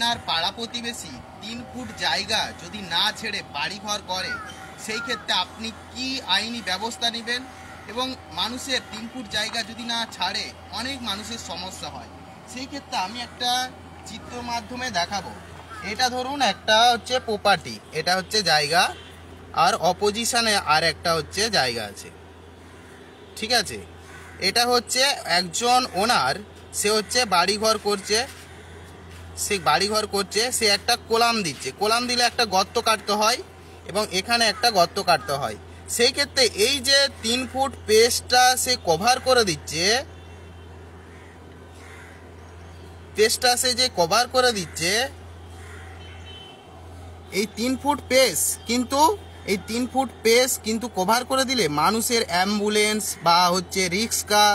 আপনার পাড়া প্রতিবেশী 3 ফুট জায়গা যদি না ছেড়ে বাড়িঘর করে, সেই ক্ষেত্রে আপনি কি আইনি ব্যবস্থা নেবেন? এবং মানুষের 3 ফুট জায়গা যদি না ছাড়ে অনেক মানুষের সমস্যা হয়। সেই ক্ষেত্রে আমি একটা চিত্র মাধ্যমে দেখাবো। এটা ধরুন একটা হচ্ছে প্রপার্টি, এটা হচ্ছে জায়গা, আর অপোজিশনে আর একটা হচ্ছে জায়গা আছে, ঠিক আছে। এটা হচ্ছে একজন ওনার, সে হচ্ছে বাড়িঘর করছে, সে একটা কোলাম দিচ্ছে। কোলাম দিলে একটা গর্ত কাটতে হয় এবং এখানে একটা গর্ত কাটতে হয়। সেই ক্ষেত্রে এই যে 3 ফুট পেজটা সে কভার করে দিচ্ছে, এই 3 ফুট পেজ কিন্তু কভার করে দিলে মানুষের অ্যাম্বুলেন্স বা হচ্ছে রিক্সা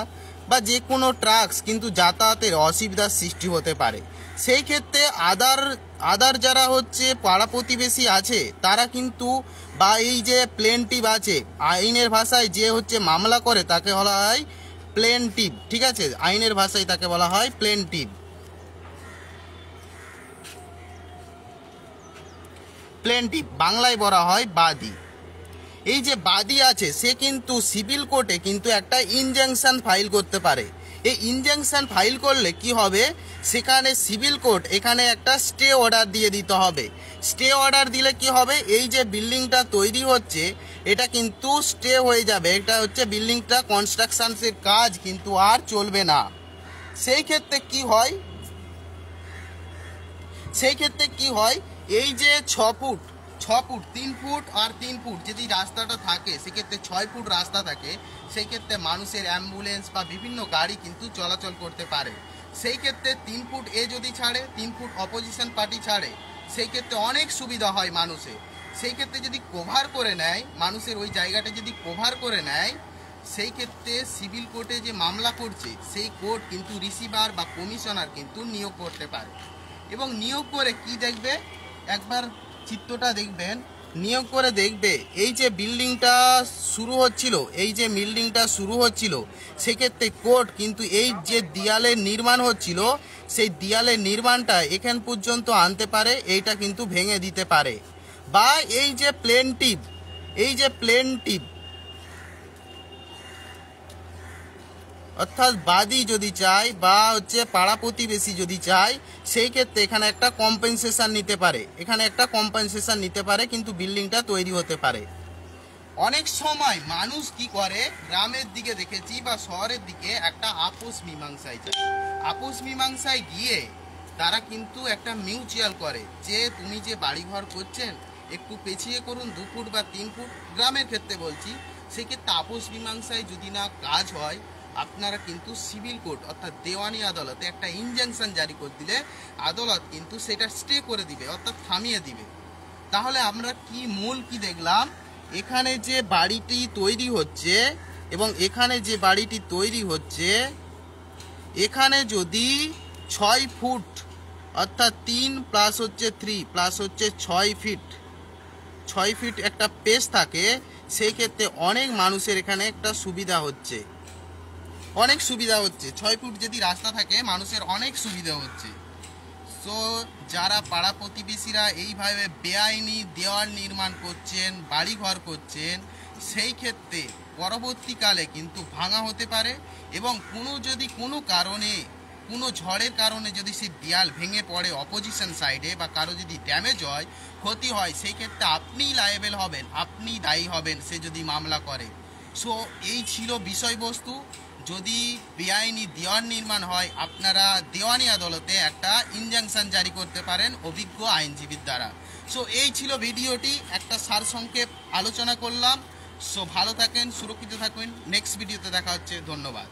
বা যে কোনো ট্রাক্স কিন্তু যাতায়াতের অসুবিধার সৃষ্টি হতে পারে। সেই ক্ষেত্রে আদার যারা হচ্ছে পাড়া প্রতিবেশী আছে তারা কিন্তু, বা এই যে প্লেনটিভ আছে, আইনের ভাষায় যে হচ্ছে মামলা করে তাকে বলা হয় প্লেনটিভ, ঠিক আছে, আইনের ভাষায় তাকে বলা হয় প্লেনটিভ। বাংলায় বলা হয় বাদী। এই যে বাদী আছে সে কিন্তু সিভিল কোর্টে কিন্তু একটা ইনজাংশন ফাইল করতে পারে। এই ইনজাংশন ফাইল করলে কি হবে, সেখানে সিভিল কোর্ট এখানে একটা স্টে অর্ডার দিয়ে দিতে হবে। স্টে অর্ডার দিলে কি হবে, এই যে বিল্ডিংটা তৈরি হচ্ছে এটা কিন্তু স্টে হয়ে যাবে। এটা হচ্ছে বিল্ডিংটা কনস্ট্রাকশনের কাজ কিন্তু আর চলবে না। সেই ক্ষেত্রে কি হয়, এই যে 6 ফুট 3 ফুট আর 3 ফুট যদি রাস্তাটা থাকে, সেক্ষেত্রে 6 ফুট রাস্তা থাকে, সেই ক্ষেত্রে মানুষের অ্যাম্বুলেন্স বা বিভিন্ন গাড়ি কিন্তু চলাচল করতে পারে। সেই ক্ষেত্রে 3 ফুট এ যদি ছাড়ে, 3 ফুট অপোজিশন পার্টি ছাড়ে, সেই ক্ষেত্রে অনেক সুবিধা হয় মানুষের। সেই ক্ষেত্রে যদি কভার করে নেয়, মানুষের ওই জায়গাটা যদি কভার করে নেয়, সেই ক্ষেত্রে সিভিল কোর্টে যে মামলা করছে সেই কোর্ট কিন্তু রিসিভার বা কমিশনার কিন্তু নিয়োগ করতে পারে। এবং নিয়োগ করে কি দেখবে, একবার চিত্রটা দেখবেন, নিয়োগ করে দেখবে এই যে বিল্ডিংটা শুরু হচ্ছিল, সেক্ষেত্রে কোর্ট কিন্তু এই যে দেয়ালের নির্মাণ হচ্ছিল সেই দেয়ালের নির্মাণটা এখান পর্যন্ত আনতে পারে, এইটা কিন্তু ভেঙে দিতে পারে। বা এই যে প্লেনটিভ অর্থাৎ বাদী যদি চায় বা হচ্ছে পাড়া প্রতিবেশী যদি চায়, সেই ক্ষেত্রে এখানে একটা কম্পেনসেশন নিতে পারে, কিন্তু বিল্ডিংটা তৈরি হতে পারে। অনেক সময় মানুষ কি করে, গ্রামের দিকে দেখেছি বা শহরের দিকে একটা আপোষ মীমাংসায় গিয়ে তারা কিন্তু একটা মিউচুয়াল করে যে তুমি যে বাড়িঘর করছেন একটু পেছিয়ে করুন 2 ফুট বা 3 ফুট, গ্রামের ক্ষেত্রে বলছি। সেক্ষেত্রে আপোষ মীমাংসায় যদি না কাজ হয়, আপনারা কিন্তু সিভিল কোর্ট অর্থাৎ দেওয়ানি আদালতে একটা ইনজাংশন জারি করে দিলে আদালত কিন্তু সেটা স্টে করে দিবে, অর্থাৎ থামিয়ে দিবে। তাহলে আমরা কি দেখলাম, এখানে যে বাড়িটি তৈরি হচ্ছে এবং এখানে যে বাড়িটি তৈরি হচ্ছে, এখানে যদি 6 ফুট অর্থাৎ 3 প্লাস হচ্ছে 3 প্লাস হচ্ছে 6 ফিট একটা পেজ থাকে, সেই ক্ষেত্রে অনেক মানুষের এখানে একটা সুবিধা হচ্ছে। 6 ফুট যদি রাস্তা থাকে মানুষের অনেক সুবিধা হচ্ছে। সো যারা পাড়া প্রতিবেশীরা এইভাবে বেআইনি দেওয়াল নির্মাণ করছেন, বাড়িঘর করছেন, সেই ক্ষেত্রে পরবর্তীকালে কিন্তু ভাঙা হতে পারে। এবং কোনো কারণে, কোনো ঝড়ের কারণে যদি সেই দেয়াল ভেঙে পড়ে অপোজিশন সাইডে বা কারো যদি ড্যামেজ হয়, ক্ষতি হয়, সেই ক্ষেত্রে আপনিই লায়েবেল হবেন, আপনি দায়ী হবেন সে যদি মামলা করে। সো এই ছিল বিষয়বস্তু। যদি বেআইনি দেওয়াল নির্মাণ হয়, আপনারা দেওয়ানি আদালতে একটা ইনজাংশন জারি করতে পারেন অভিজ্ঞ আইনজীবীর দ্বারা। সো এই ছিল ভিডিওটি, একটা সারসংক্ষেপ আলোচনা করলাম। সো ভালো থাকেন, সুরক্ষিত থাকুন, নেক্সট ভিডিওতে দেখা হচ্ছে, ধন্যবাদ।